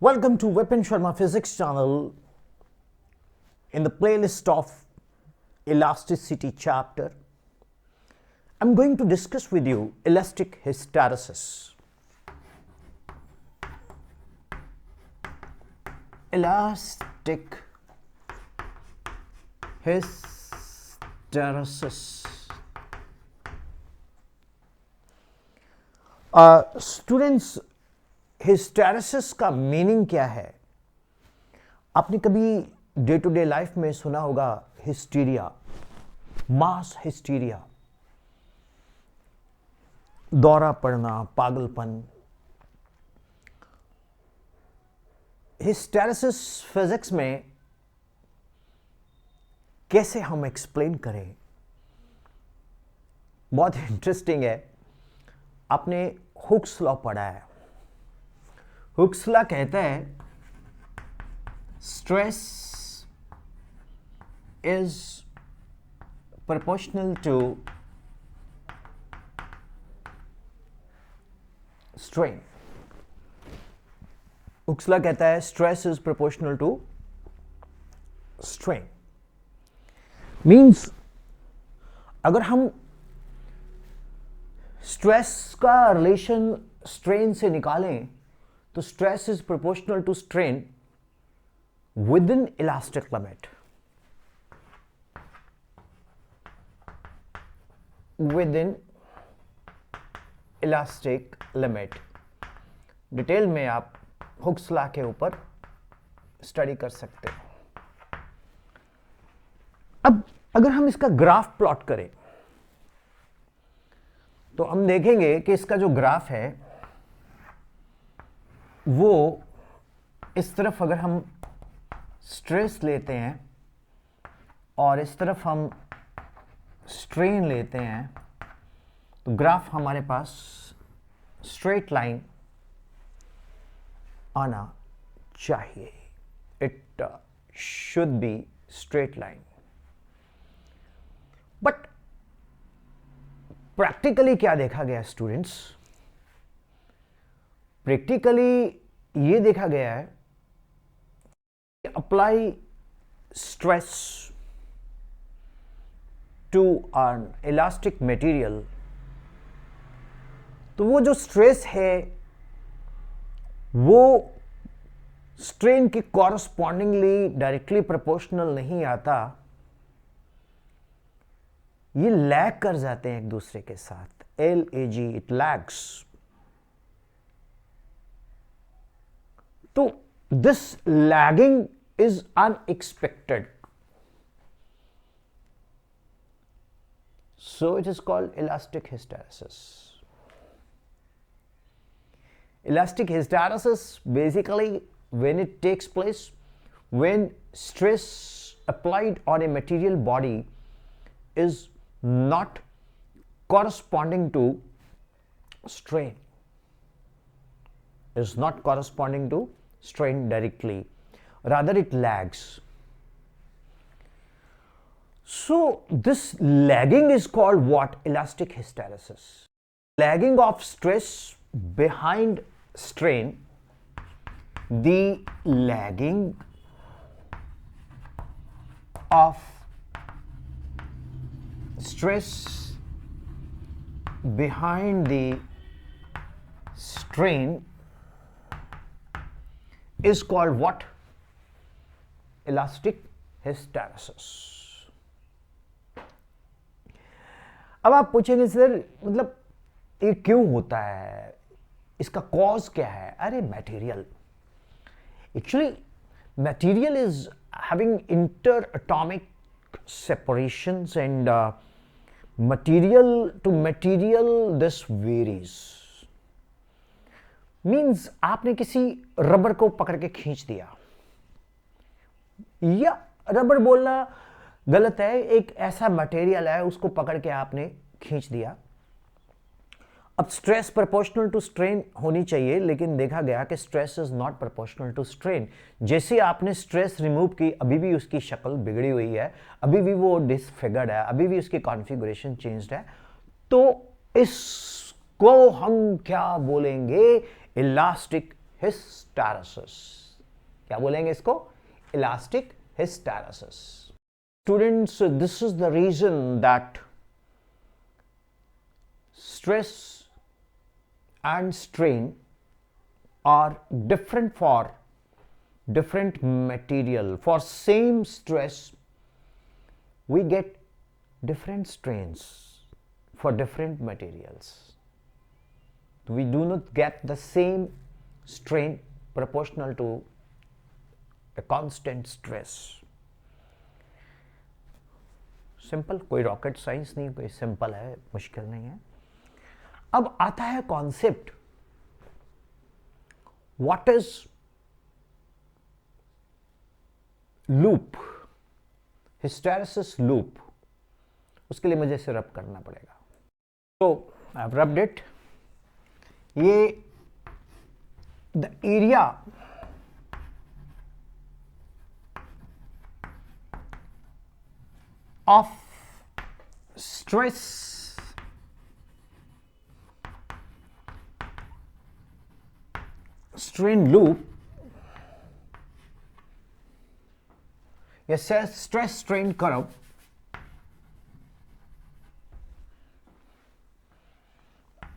Welcome to Vipinsharma Physics channel. In the playlist of elasticity chapter, I'm going to discuss with you elastic hysteresis. Elastic hysteresis. Students, hysteresis का meaning क्या है? आपने कभी day to day life में सुना होगा hysteria, मास hysteria, दौरा पड़ना, पागलपन। हिस्टेरेसिस फिजिक्स में कैसे हम एक्सप्लेन करें? बहुत इंटरेस्टिंग है। आपने हुक्स लॉ पढ़ा है। हुक्स लॉ कहता है stress is proportional to strain. Hooke's law कहता है stress is proportional to strain. Means अगर हम स्ट्रेस का रिलेशन स्ट्रेन से निकालें तो stress is proportional to strain within elastic limit. Within elastic limit. Detail में आप हुक्स लॉ के ऊपर स्टडी कर सकते हो। अब अगर हम इसका ग्राफ प्लॉट करें तो हम देखेंगे कि इसका जो ग्राफ है वो इस तरफ अगर हम स्ट्रेस लेते हैं और इस तरफ हम स्ट्रेन लेते हैं तो ग्राफ हमारे पास स्ट्रेट लाइन आना चाहिए। It should be straight line. But practically क्या देखा गया स्टूडेंट्स? प्रैक्टिकली ये देखा गया है apply stress to an elastic material तो वो जो स्ट्रेस है वो स्ट्रेन के कॉरस्पॉन्डिंगली डायरेक्टली प्रोपोर्शनल नहीं आता। ये लैग कर जाते हैं एक दूसरे के साथ। LAG, it lags. तो this lagging is unexpected, so it is called elastic hysteresis. Elastic hysteresis basically when it takes place when stress applied on a material body is not corresponding to strain, is not corresponding to strain directly, rather it lags. So this lagging is called what? Elastic hysteresis. Lagging of stress behind strain. The lagging of stress behind the strain is called what? Elastic hysteresis. अब आप पूछेंगे sir मतलब ये क्यों होता है, इसका cause क्या है? अरे material, actually material is having inter atomic separations and material to material this varies. Means आपने किसी रबर को पकड़ के खींच दिया, या रबर बोलना गलत है, एक ऐसा मटेरियल है उसको पकड़ के आपने खींच दिया। अब स्ट्रेस प्रोपोर्शनल टू स्ट्रेन होनी चाहिए, लेकिन देखा गया कि stress is not proportional to strain. जैसे आपने स्ट्रेस रिमूव की, अभी भी उसकी शक्ल बिगड़ी हुई है, अभी भी वो डिसफिगर्ड है, अभी भी उसकी कॉन्फ़िगरेशन चेंज्ड है। तो इसको हम क्या बोलेंगे? Elastic hysteresis. क्या बोलेंगे इसको? Elastic hysteresis. Students, this is the reason that stress and strain are different for different material. For same stress, we get different strains for different materials. We do not get the same strain proportional to a constant stress. Simple, कोई rocket science नहीं, कोई simple है, मुश्किल नहीं है. अब आता है concept, what is loop, hysteresis loop. उसके लिए मुझे इसे रब करना पड़ेगा. तो आई हैव रब्ड इट. ये the area of stress strain loop, yes, stress strain curve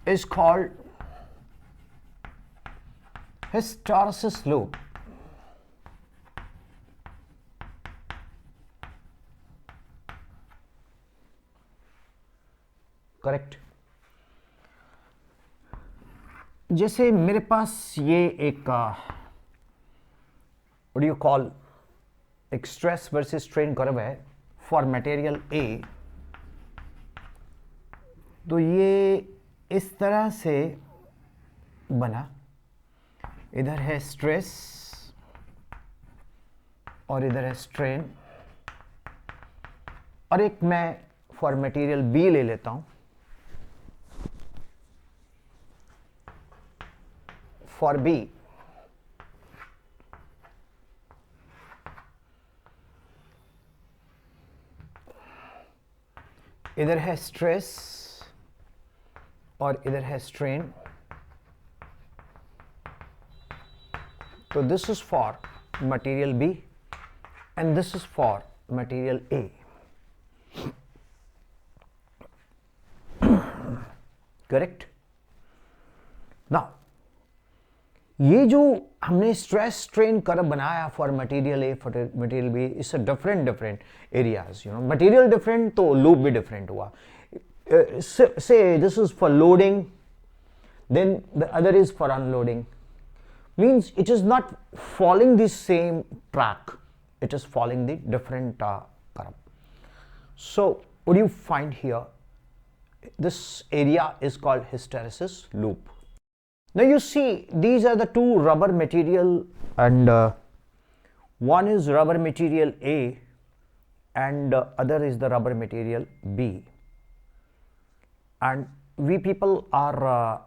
is called hysteresis loop. Correct. जैसे मेरे पास ये एक व्हाट डू यू कॉल एक स्ट्रेस वर्सेस स्ट्रेन कर्व है फॉर मटेरियल ए. तो ये इस तरह से बना, इधर है स्ट्रेस और इधर है स्ट्रेन, और एक मैं फॉर मटेरियल बी ले लेता हूं. For B, इधर है स्ट्रेस और इधर है स्ट्रेन. तो this is for material B and this is for material A. Correct? Now, ये जो हमने स्ट्रेस स्ट्रेन कर्व बनाया for material A for material B, its a different areas. You know, material different तो loop भी different हुआ. Say this is for loading, then the other is for unloading. Means it is not following the same track, it is following the different curve. So what you find here, this area is called hysteresis loop. Now you see, these are the two rubber material, and one is rubber material A and other is the rubber material B. And we people are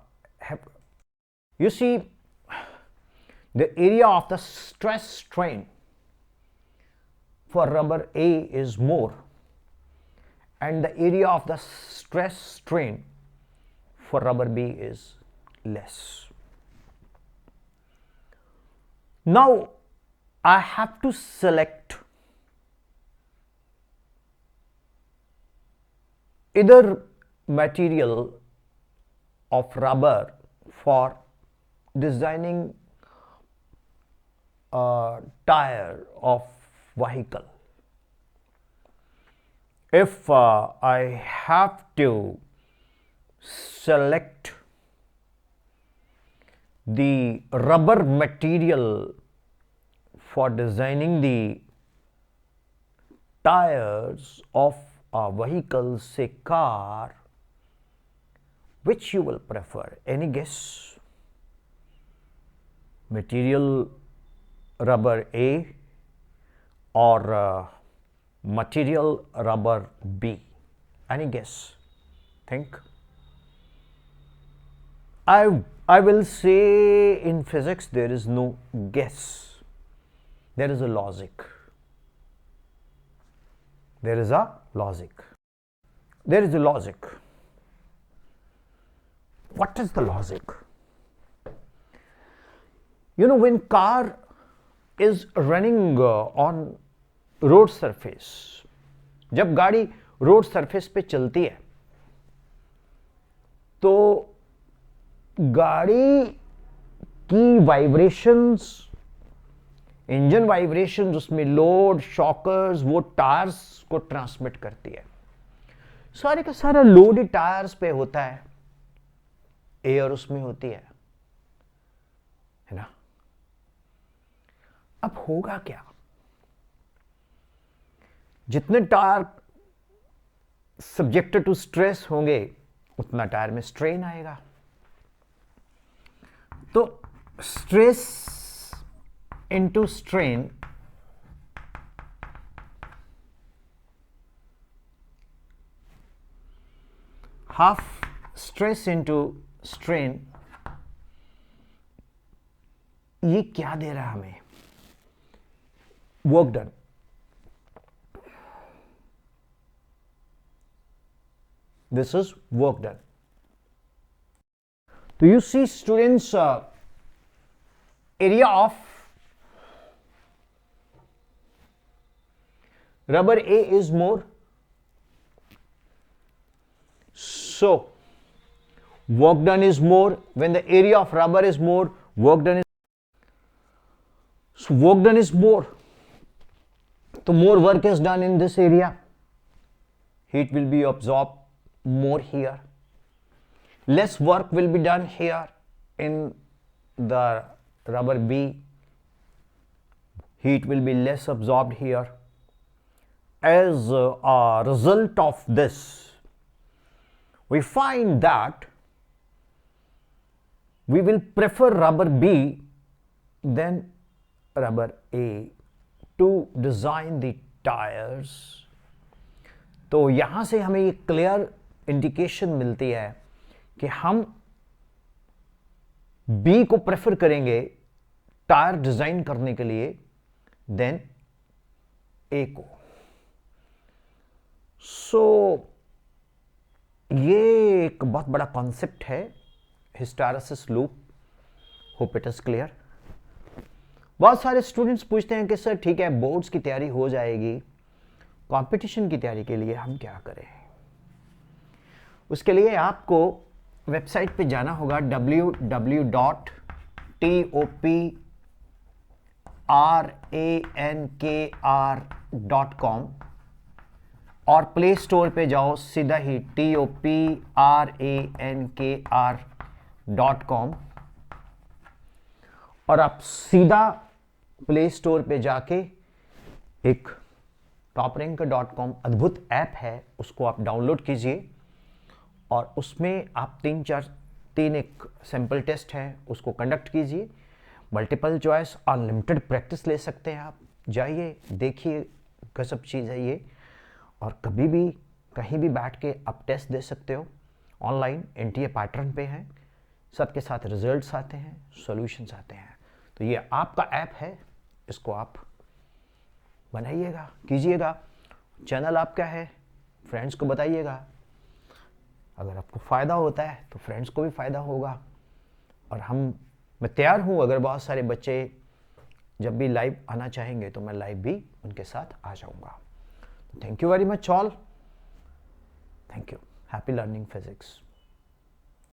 you see, the area of the stress strain for rubber A is more, and the area of the stress strain for rubber B is less. Now I have to select either material of rubber for designing a tire of vehicle. If I have to select the rubber material for designing the tires of a vehicle, say car, which you will prefer? Any guess? Material rubber A or material rubber B? Any guess? Think. I will say in physics there is no guess. There is a logic. There is a logic. There is a logic. What is the logic? when car is running on road surface, जब गाड़ी road surface पे चलती है तो गाड़ी की vibrations, engine vibrations, उसमें load, shockers, वो टायर्स को ट्रांसमिट करती है। सारे का सारा लोड टायर्स पे होता है, एयर उसमें होती है ना। अब होगा क्या, जितने टायर सब्जेक्टेड टू स्ट्रेस होंगे उतना टायर में स्ट्रेन आएगा। तो stress into strain half stress into strain, ये क्या दे रहा है हमें? Work done. This is work done. So you see students, area of rubber A is more. So work done is more. When the area of rubber is more, work done is, so work done is more. So more work is done in this area. Heat will be absorbed more here. Less work will be done here in the rubber B. Heat will be less absorbed here. As a result of this, we find that we will prefer rubber B than rubber A to design the tires. तो यहां से हमें ये clear indication मिलती है कि हम B को प्रेफर करेंगे टायर डिजाइन करने के लिए देन ए को। सो ये एक बहुत बड़ा कॉन्सेप्ट है hysteresis loop. Hope it is clear. बहुत सारे स्टूडेंट्स पूछते हैं कि सर ठीक है बोर्ड्स की तैयारी हो जाएगी, कंपटीशन की तैयारी के लिए हम क्या करें? उसके लिए आपको वेबसाइट पे जाना होगा www.toprankr.com और प्ले स्टोर पे जाओ सीधा ही toprankr.com और आप सीधा प्ले स्टोर पे जाके एक topranker.com अद्भुत ऐप है, उसको आप डाउनलोड कीजिए और उसमें आप तीन एक सैंपल टेस्ट है उसको कंडक्ट कीजिए। मल्टीपल चॉइस अनलिमिटेड प्रैक्टिस ले सकते हैं आप। जाइए देखिए, गजब चीज़ है ये। और कभी भी कहीं भी बैठ के आप टेस्ट दे सकते हो। ऑनलाइन NTA पैटर्न पे है, सबके साथ रिजल्ट्स आते हैं, सॉल्यूशंस आते हैं। तो ये आपका ऐप है, इसको आप बनाइएगा, कीजिएगा। चैनल आपका है, फ्रेंड्स को बताइएगा। अगर आपको फ़ायदा होता है तो फ्रेंड्स को भी फ़ायदा होगा। और मैं तैयार हूँ, अगर बहुत सारे बच्चे जब भी लाइव आना चाहेंगे तो मैं लाइव भी उनके साथ आ जाऊँगा। Thank you very much all. Thank you. Happy learning physics.